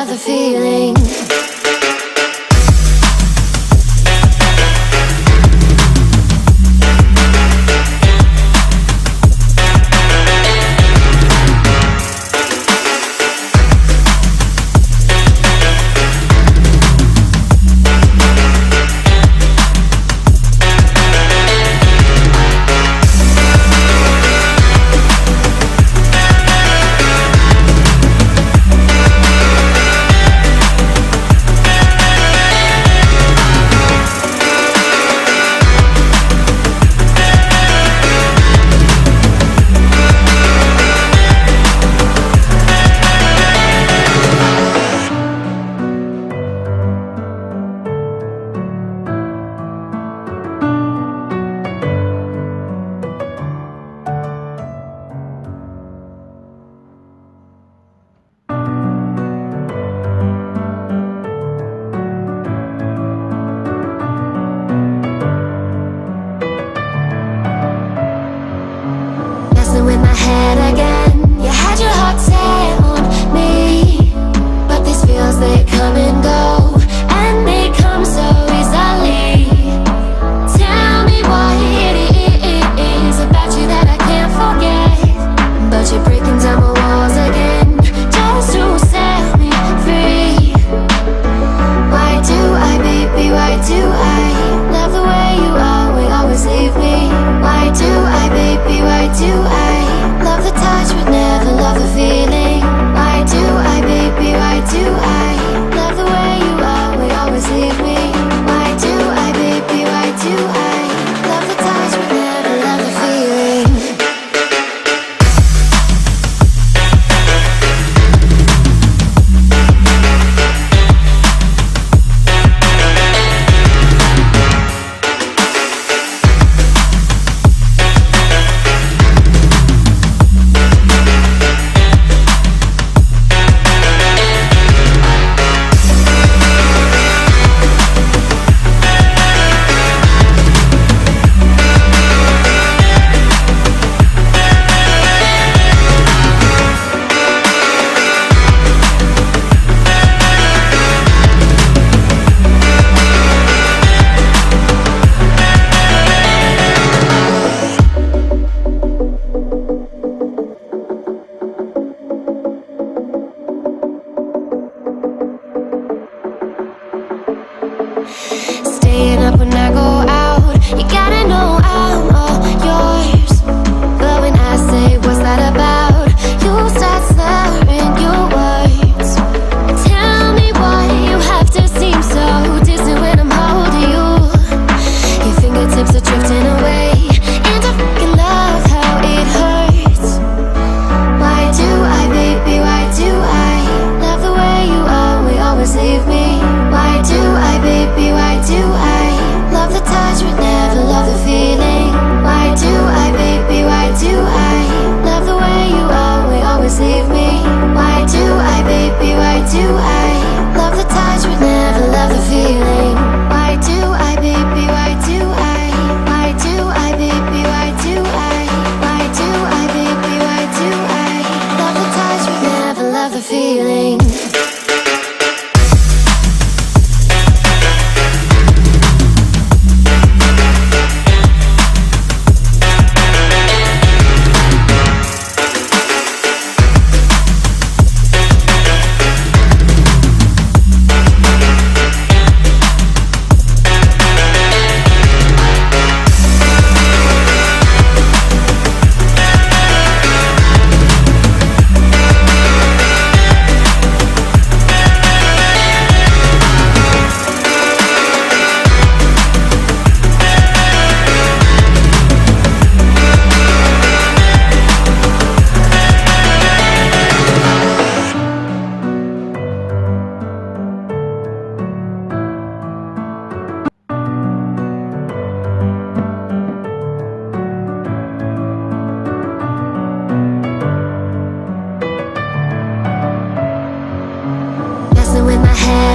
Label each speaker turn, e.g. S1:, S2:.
S1: the feeling. With my head again, you had your heart set on me, but these feels, they come and go, and they come so easily. Tell me what it is about you that I can't forget, but you're breaking down my walls again, just to set me free. Why do I, baby, why do I love the way you always leave me? Why do I, baby, why do I love the touch but never love the feeling? Why do I, baby, why do I love the way you always leave me? Why do I, baby, why do I love the touch but never love the feeling? Staying up when I go out, you gotta know I'm all yours. But when I say what's that about, you start slurring your words. Tell me why you have to seem so distant when I'm holding you. Your fingertips are drifting away, and I fucking love how it hurts. Why do I, baby, why do I love the way you always leave me? Why do I, baby, why do I love the touch but never love the feeling? Why do I, baby, why do I love the way you always leave me? Why do I, baby, why do I love the touch but never love the feeling? Why do I, baby, why do I? Why do I, baby, why do I? Why do I, baby, why do I love the touch but never love the feeling? With my head